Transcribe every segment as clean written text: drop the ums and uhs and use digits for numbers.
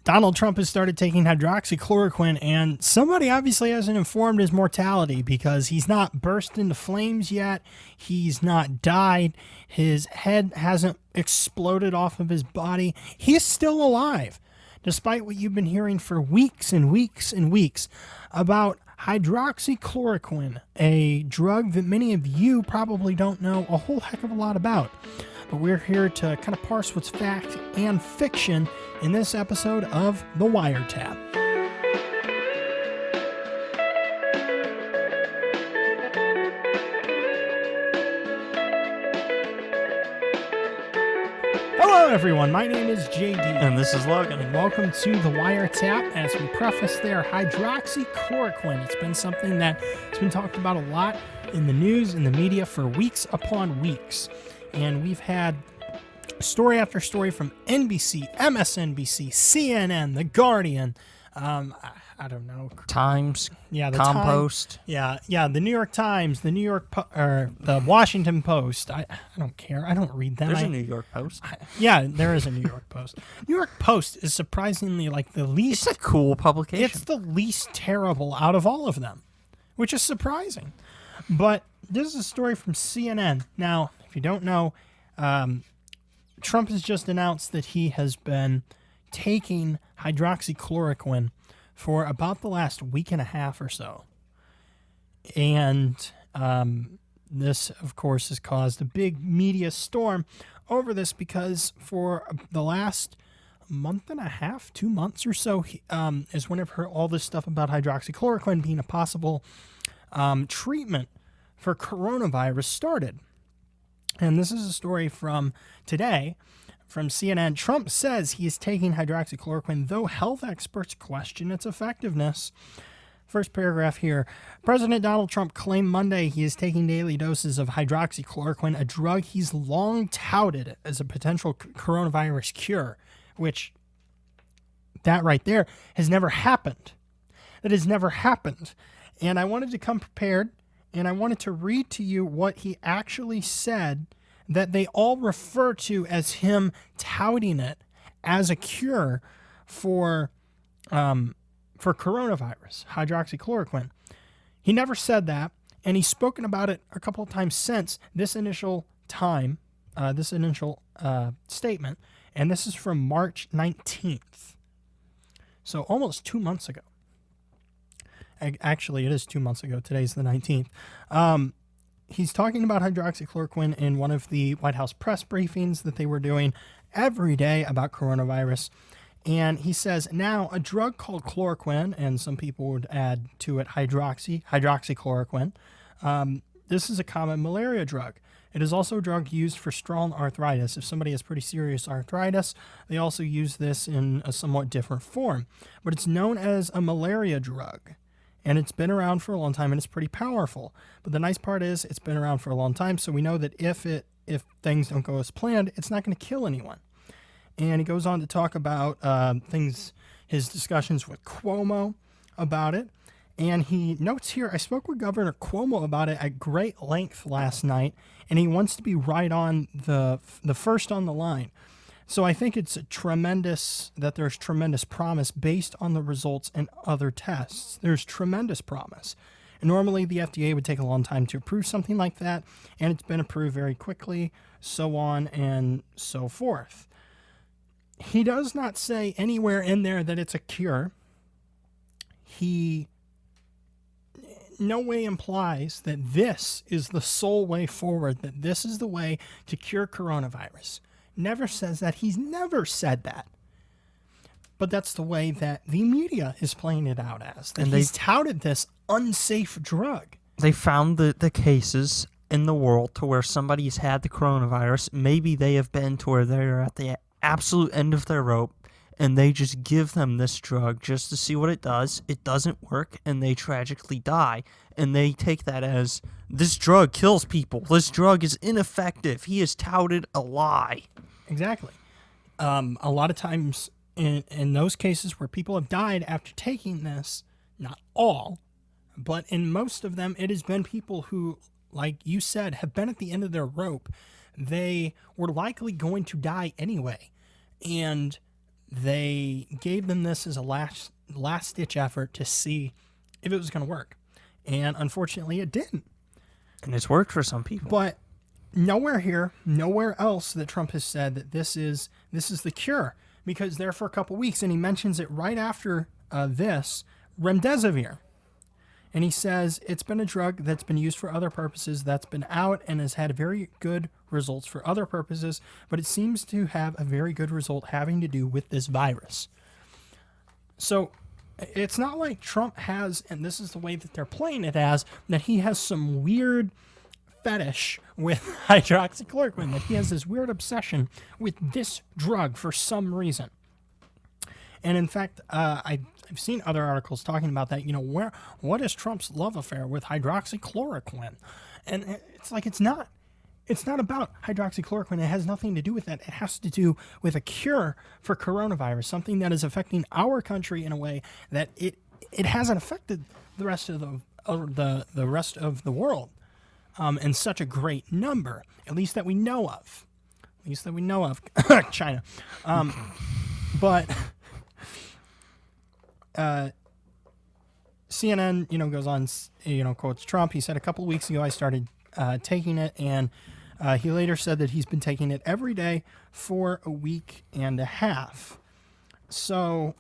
Donald Trump has started taking hydroxychloroquine, and somebody obviously hasn't informed his mortality because he's not burst into flames yet. He's not died. His head hasn't exploded off of his body. He's still alive, despite what you've been hearing for weeks and weeks and weeks about hydroxychloroquine, a drug that many of you probably don't know a whole heck of a lot about. But we're here to kind of parse what's fact and fiction in this episode of The WireTap. Hello everyone, my name is JayJen. And this is Logan. And welcome to The WireTap. As we preface there, hydroxychloroquine. It's been something that's been talked about a lot in the news, in the media for weeks upon weeks. And we've had story after story from NBC, MSNBC, CNN, The Guardian, I don't know. Times, the Compost. The New York Times, the the Washington Post. I don't care. I don't read them. There's a New York Post. There is a New York Post. New York Post is surprisingly like the least... It's a cool publication. It's the least terrible out of all of them, which is surprising. But this is a story from CNN. Now, if you don't know, Trump has just announced that he has been taking hydroxychloroquine for about the last week and a half or so. And this, of course, has caused a big media storm over this because for the last month and a half, 2 months or so, is when I've heard all this stuff about hydroxychloroquine being a possible treatment for coronavirus started. And this is a story from today from CNN. Trump says he is taking hydroxychloroquine, though health experts question its effectiveness. First paragraph here. President Donald Trump claimed Monday he is taking daily doses of hydroxychloroquine, a drug he's long touted as a potential coronavirus cure, which that right there has never happened. That has never happened. And I wanted to come prepared, and I wanted to read to you what he actually said that they all refer to as him touting it as a cure for coronavirus, hydroxychloroquine. He never said that, and he's spoken about it a couple of times since this initial statement, and this is from March 19th. So almost 2 months ago. Actually, it is 2 months ago. Today's the 19th. He's talking about hydroxychloroquine in one of the White House press briefings that they were doing every day about coronavirus. And he says, now, a drug called chloroquine, and some people would add to it hydroxychloroquine, this is a common malaria drug. It is also a drug used for strong arthritis. If somebody has pretty serious arthritis, they also use this in a somewhat different form. But it's known as a malaria drug. And it's been around for a long time, and it's pretty powerful. But the nice part is it's been around for a long time, so we know that if things don't go as planned, it's not going to kill anyone. And he goes on to talk about his discussions with Cuomo about it. And he notes here, I spoke with Governor Cuomo about it at great length last night, and he wants to be right on the first on the line. So I think it's there's tremendous promise based on the results in other tests. There's tremendous promise. And normally the FDA would take a long time to approve something like that, and it's been approved very quickly, so on and so forth. He does not say anywhere in there that it's a cure. He no way implies that this is the sole way forward, that this is the way to cure coronavirus. Never says that. He's never said that. But that's the way that the media is playing it out as. That he's touted this unsafe drug. They found the cases in the world to where somebody's had the coronavirus. Maybe they have been to where they're at the absolute end of their rope, and they just give them this drug just to see what it does. It doesn't work, and they tragically die. And they take that as, this drug kills people. This drug is ineffective. He has touted a lie. Exactly. A lot of times in those cases where people have died after taking this, not all, but in most of them, it has been people who, like you said, have been at the end of their rope. They were likely going to die anyway. And they gave them this as a last-ditch effort to see if it was going to work. And unfortunately, it didn't. And it's worked for some people. But nowhere else that Trump has said that this is the cure, because there for a couple weeks, and he mentions it right after this, remdesivir. And he says it's been a drug that's been used for other purposes, that's been out and has had very good results for other purposes, but it seems to have a very good result having to do with this virus. So it's not like Trump has, and this is the way that they're playing it as, that he has some weird fetish with hydroxychloroquine, that he has this weird obsession with this drug for some reason. And in fact, I've seen other articles talking about that. What is Trump's love affair with hydroxychloroquine? And it's like it's not about hydroxychloroquine. It has nothing to do with that. It has to do with a cure for coronavirus, something that is affecting our country in a way that it hasn't affected the rest of the rest of the world in such a great number, at least that we know of. China. But CNN, goes on, quotes Trump. He said a couple of weeks ago, I started taking it, and he later said that he's been taking it every day for a week and a half. So,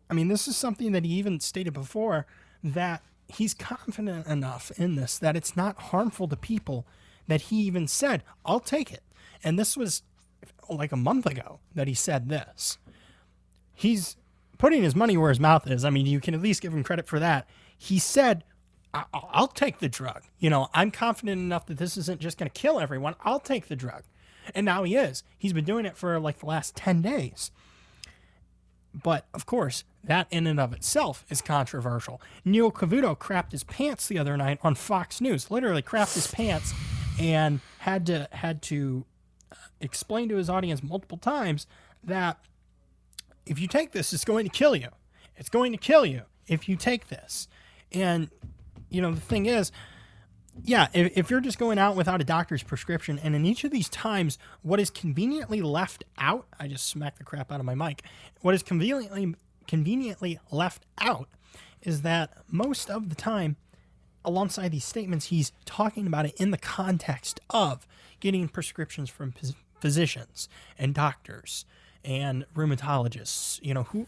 this is something that he even stated before, that he's confident enough in this that it's not harmful to people, that he even said, I'll take it. And this was like a month ago that he said this. He's putting his money where his mouth is. You can at least give him credit for that. He said, I'll take the drug. I'm confident enough that this isn't just going to kill everyone. I'll take the drug. And now he is. He's been doing it for like the last 10 days. But, of course, that in and of itself is controversial. Neil Cavuto crapped his pants the other night on Fox News. Literally crapped his pants and had to explain to his audience multiple times that if you take this, it's going to kill you. It's going to kill you if you take this. And, the thing is, yeah, if you're just going out without a doctor's prescription, and in each of these times, what is conveniently left out, I just smacked the crap out of my mic, what is conveniently left out is that most of the time, alongside these statements, he's talking about it in the context of getting prescriptions from physicians and doctors and rheumatologists,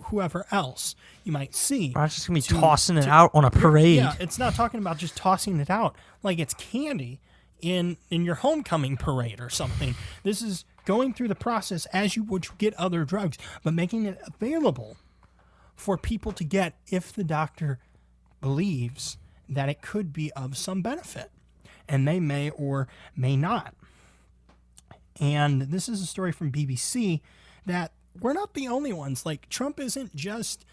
whoever else you might see. We're not just going to be tossing it out on a parade. Yeah, it's not talking about just tossing it out like it's candy in your homecoming parade or something. This is going through the process as you would get other drugs, but making it available for people to get if the doctor believes that it could be of some benefit. And they may or may not. And this is a story from BBC that we're not the only ones. Like, Trump isn't just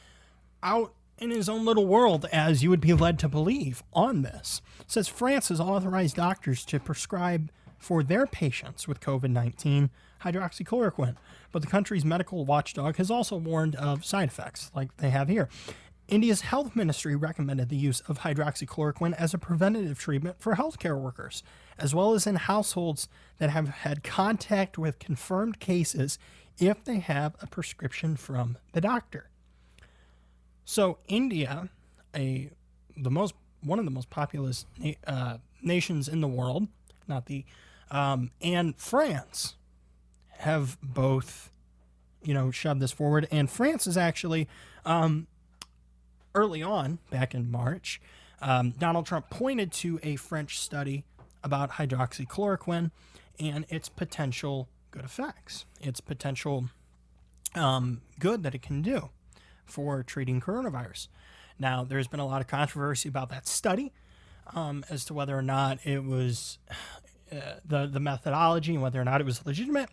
out in his own little world, as you would be led to believe on this. It says France has authorized doctors to prescribe for their patients with COVID-19 hydroxychloroquine, but the country's medical watchdog has also warned of side effects, like they have here. India's health ministry recommended the use of hydroxychloroquine as a preventative treatment for healthcare workers, as well as in households that have had contact with confirmed cases if they have a prescription from the doctor. So India, one of the most populous nations in the world, and France have both, shoved this forward. And France is actually, early on, back in March, Donald Trump pointed to a French study about hydroxychloroquine and its potential good effects, its potential good that it can do for treating coronavirus. Now, there's been a lot of controversy about that study as to whether or not it was the methodology and whether or not it was legitimate.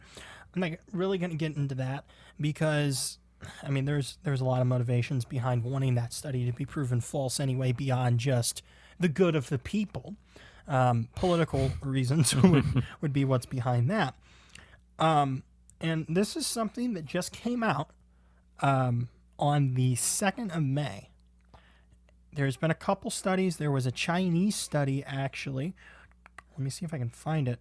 I'm not really going to get into that because, there's a lot of motivations behind wanting that study to be proven false anyway, beyond just the good of the people. Political reasons would be what's behind that. And this is something that just came out on the 2nd of May. There's been a couple studies. There was a Chinese study, actually. Let me see if I can find it.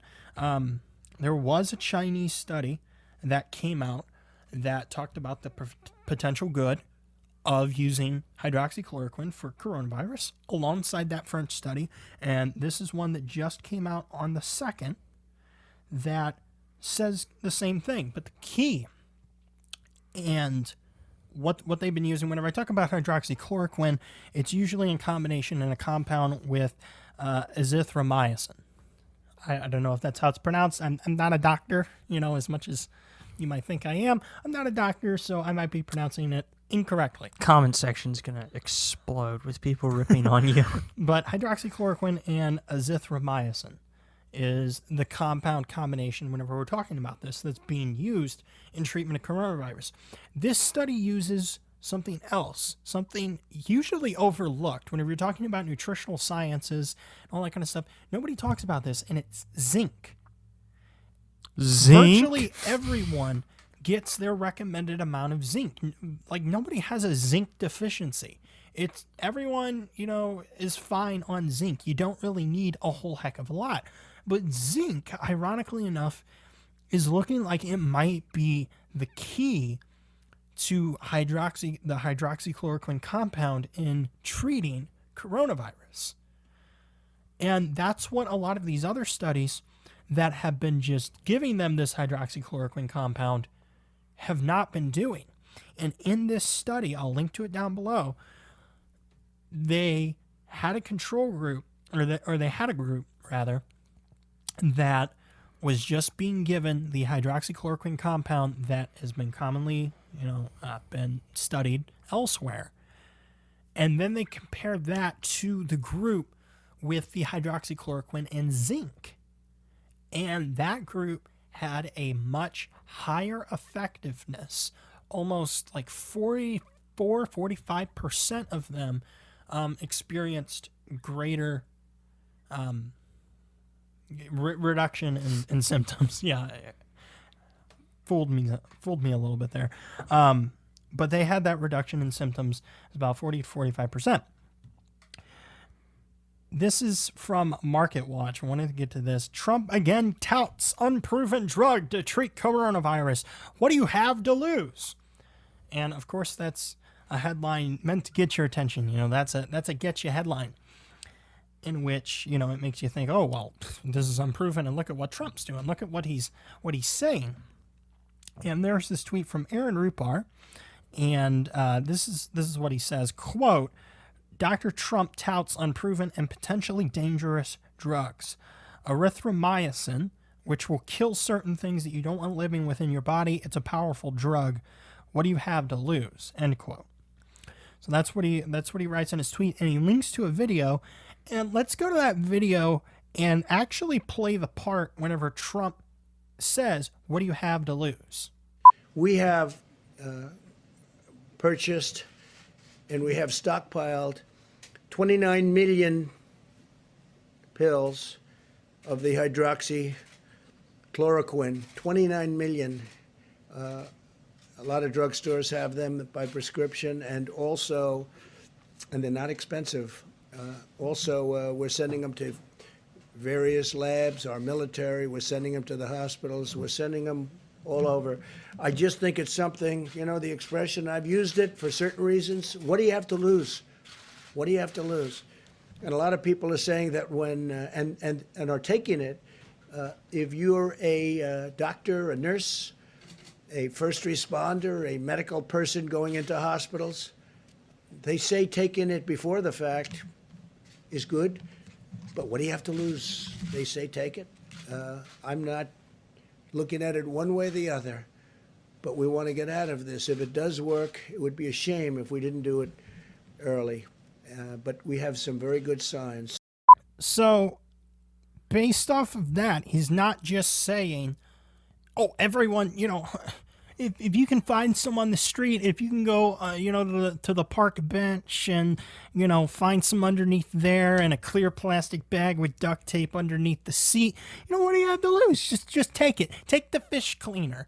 There was a Chinese study that came out that talked about the potential good of using hydroxychloroquine for coronavirus alongside that French study. And this is one that just came out on the 2nd that says the same thing. But the key and what they've been using, whenever I talk about hydroxychloroquine, it's usually in combination in a compound with azithromycin. I don't know if that's how it's pronounced. I'm not a doctor, as much as you might think I am. I'm not a doctor, so I might be pronouncing it incorrectly. Comment section's going to explode with people ripping on you. But hydroxychloroquine and azithromycin is the compound combination, whenever we're talking about this, that's being used in treatment of coronavirus. This study uses something else, something usually overlooked whenever you're talking about nutritional sciences and all that kind of stuff. Nobody talks about this, and it's zinc. Zinc? Virtually everyone gets their recommended amount of zinc. Like, nobody has a zinc deficiency. It's everyone, is fine on zinc. You don't really need a whole heck of a lot. But zinc, ironically enough, is looking like it might be the key to the hydroxychloroquine compound in treating coronavirus. And that's what a lot of these other studies that have been just giving them this hydroxychloroquine compound have not been doing. And in this study, I'll link to it down below, they had a control group, or they had a group, rather, that was just being given the hydroxychloroquine compound that has been commonly, been studied elsewhere. And then they compared that to the group with the hydroxychloroquine and zinc. And that group had a much higher effectiveness, almost like 45% of them experienced greater reduction in symptoms. Yeah, fooled me a little bit there. But they had that reduction in symptoms, about 40 to 45%. This is from Market Watch. I wanted to get to this. Trump again touts unproven drug to treat coronavirus. What do you have to lose? And of course, that's a headline meant to get your attention. That's a get you headline, in which it makes you think, oh well, this is unproven, and look at what Trump's doing. Look at what he's saying. And there's this tweet from Aaron Rupar, and this is what he says. Quote: Dr. Trump touts unproven and potentially dangerous drugs. Erythromycin, which will kill certain things that you don't want living within your body. It's a powerful drug. What do you have to lose? End quote. So that's what he writes in his tweet, and he links to a video. And let's go to that video and actually play the part whenever Trump says, what do you have to lose? We have purchased and we have stockpiled 29 million pills of the hydroxychloroquine. 29 million. A lot of drugstores have them by prescription, and they're not expensive. We're sending them to various labs, our military, we're sending them to the hospitals, we're sending them all over. I just think it's something, the expression, I've used it for certain reasons. What do you have to lose? What do you have to lose? And a lot of people are saying that when, and are taking it, if you're a doctor, a nurse, a first responder, a medical person going into hospitals, they say taking it before the fact is good, but what do you have to lose? They say take it. I'm not looking at it one way or the other, but we want to get out of this. If it does work, it would be a shame if we didn't do it early. But we have some very good signs. So, based off of that, he's not just saying, oh, everyone, if you can find someone on the street, if you can go, to the park bench and, find some underneath there and a clear plastic bag with duct tape underneath the seat, what do you have to lose? Just take it. Take the fish cleaner,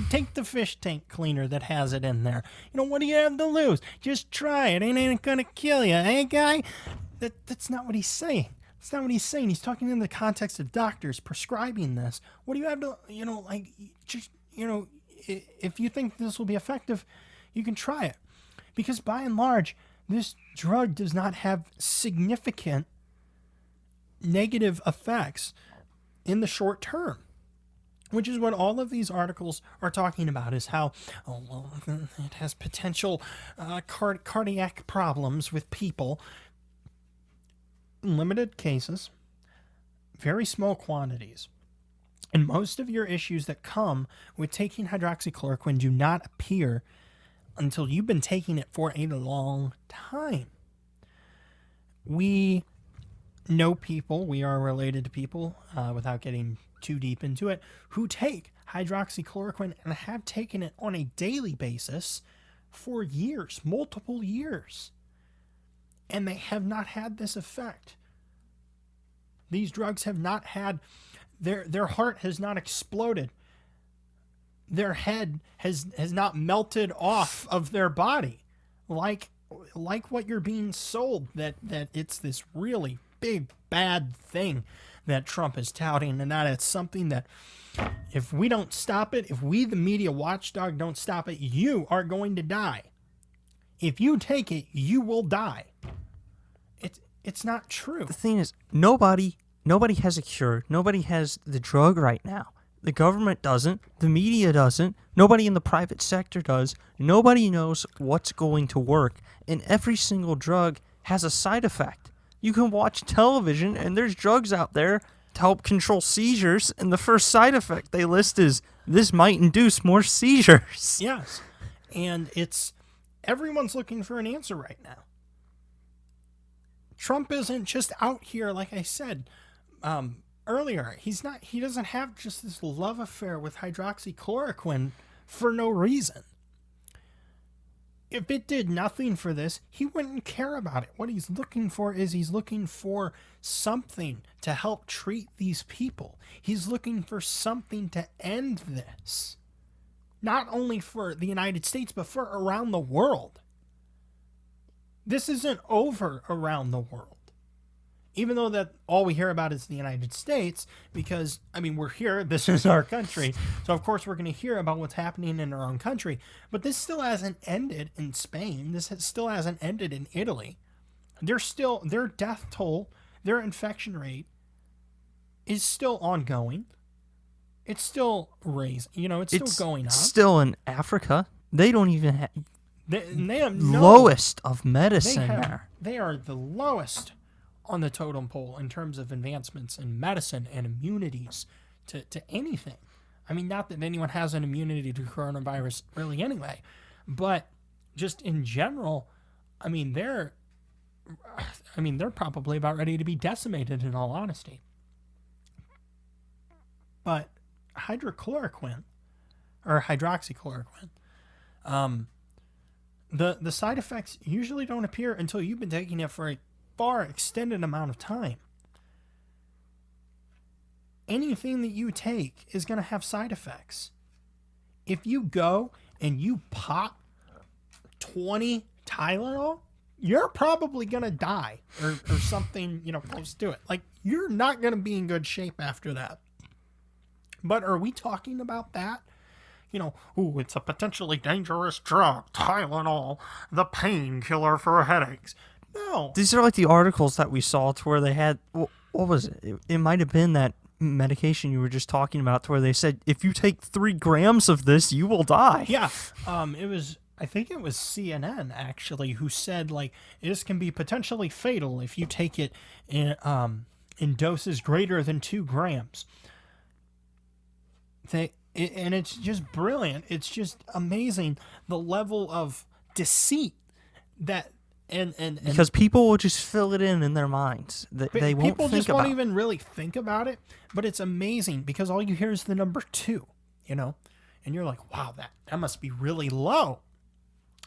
take the fish tank cleaner that has it in there. What do you have to lose? Just try it. It ain't gonna kill you, eh, guy? That's not what he's saying. That's not what he's saying. He's talking in the context of doctors prescribing this. What do you have to, if you think this will be effective, you can try it. Because by and large, this drug does not have significant negative effects in the short term, which is what all of these articles are talking about, is how, it has potential cardiac problems with people. Limited cases, very small quantities. And most of your issues that come with taking hydroxychloroquine do not appear until you've been taking it for a long time. We know people, we are related to people, without getting too deep into it, who take hydroxychloroquine and have taken it on a daily basis for years, multiple years. And they have not had this effect. These drugs have not had, their heart has not exploded. Their head has not melted off of their body like what you're being sold, that it's this really big bad thing that Trump is touting, and that it's something that if we don't stop it, if we the media watchdog don't stop it, you are going to die. If you take it, you will die. It's not true. The thing is, nobody has a cure. Nobody has the drug right now. The government doesn't. The media doesn't. Nobody in the private sector does. Nobody knows what's going to work. And every single drug has a side effect. You can watch television, and there's drugs out there to help control seizures, and the first side effect they list is, this might induce more seizures. Yes. And everyone's looking for an answer right now. Trump isn't just out here, like I said earlier. He doesn't have just this love affair with hydroxychloroquine for no reason. If it did nothing for this, he wouldn't care about it. What he's looking for is something to help treat these people. He's looking for something to end this. Not only for the United States, but for around the world. This isn't over around the world. Even though that all we hear about is the United States, because, we're here, this is our country, so of course we're going to hear about what's happening in our own country, but this still hasn't ended in Spain, still hasn't ended in Italy. Their death toll, their infection rate is still ongoing. It's still raising, it's still going up. It's still in Africa. They don't even have... They have lowest of medicine there. They are the lowest on the totem pole in terms of advancements in medicine and immunities to anything. Not that anyone has an immunity to coronavirus really anyway, but just in general, they're probably about ready to be decimated, in all honesty. But hydroxychloroquine, the side effects usually don't appear until you've been taking it for a far extended amount of time. Anything that you take is going to have side effects. If you go and you pop 20 Tylenol, you're probably going to die or something, close to it. Like, you're not going to be in good shape after that. But are we talking about that? It's a potentially dangerous drug, Tylenol, the painkiller for headaches. No. These are like the articles that we saw to where they had, what was it? It might have been that medication you were just talking about, to where they said, if you take 3 grams of this, you will die. Yeah. I think it was CNN, actually, who said, this can be potentially fatal if you take it in doses greater than 2 grams. And it's just brilliant. It's just amazing the level of deceit that and because people will just fill it in their minds. They won't people think just about won't even really think about it. But it's amazing because all you hear is the number 2, and you're like, wow, that must be really low.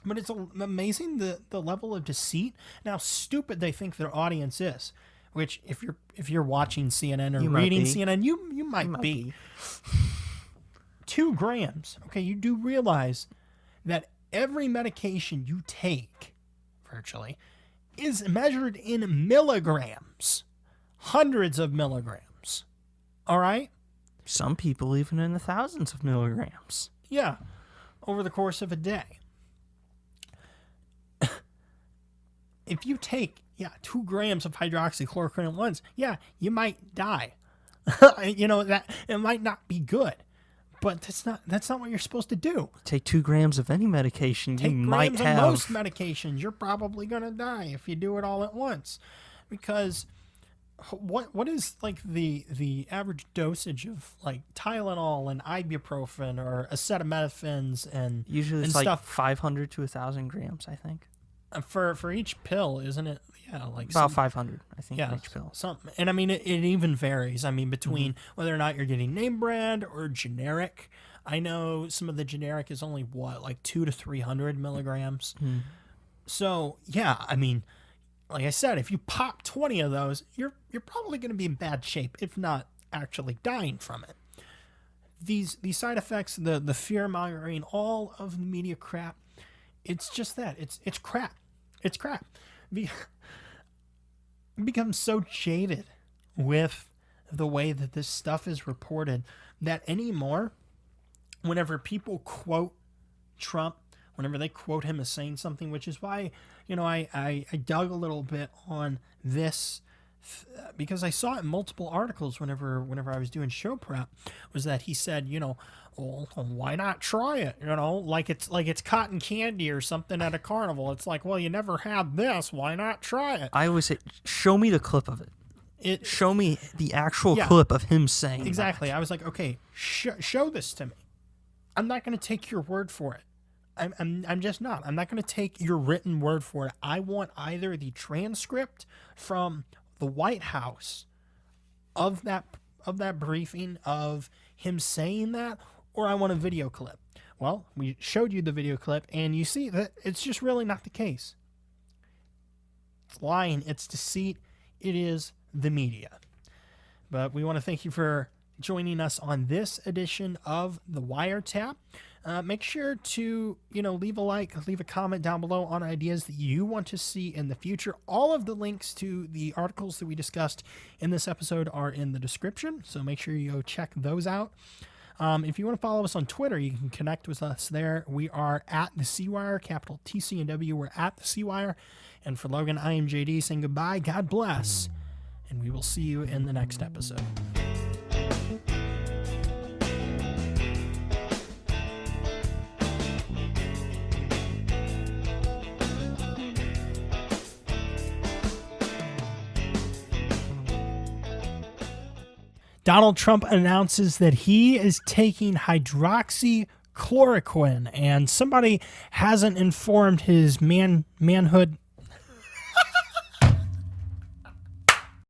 But it's amazing the level of deceit and how stupid they think their audience is. Which if you're watching CNN or reading CNN, you might be. 2 grams. Okay, you do realize that every medication you take, virtually, is measured in milligrams. Hundreds of milligrams. All right? Some people even in the thousands of milligrams. Yeah, over the course of a day. If you take 2 grams of hydroxychloroquine at once, you might die. That it might not be good, but that's not what you're supposed to do. Take 2 grams of any medication, you might grams have. Of most medications, you're probably gonna die if you do it all at once, because what is like the average dosage of like Tylenol and ibuprofen or acetaminophen and Usually it's and like stuff 500 to 1,000 grams, I think. For each pill, isn't it? Yeah, like about 500, I think, yeah, for each pill. Something. And I mean, it even varies. I mean, between whether or not you're getting name brand or generic. I know some of the generic is only like 200 to 300 milligrams. So yeah, I mean, like I said, if you pop 20 of those, you're probably going to be in bad shape, if not actually dying from it. These side effects, the fear mongering, all of the media crap, it's just that it's crap. It's crap. Become so jaded with the way that this stuff is reported that anymore, whenever people quote Trump, whenever they quote him as saying something, which is why, I dug a little bit on this because I saw it in multiple articles whenever I was doing show prep, was that he said, well, why not try it? Like it's cotton candy or something at a carnival. It's like, well, you never had this. Why not try it? I always say, show me the clip of it. Show me the actual clip of him saying exactly. that. I was like, okay, show this to me. I'm not going to take your word for it. I'm just not. I'm not going to take your written word for it. I want either the transcript from the White House of that briefing of him saying that, or I want a video clip. Well, we showed you the video clip, and you see that it's just really not the case. It's lying. It's deceit. It is the media. But we want to thank you for joining us on this edition of the WireTap. Make sure to, leave a like, leave a comment down below on ideas that you want to see in the future. All of the links to the articles that we discussed in this episode are in the description, so make sure you go check those out. If you want to follow us on Twitter, you can connect with us there. We are at the CWire, capital TC and W. We're at the CWire. And for Logan, I am JD saying goodbye. God bless. And we will see you in the next episode. Donald Trump announces that he is taking hydroxychloroquine, and somebody hasn't informed his manhood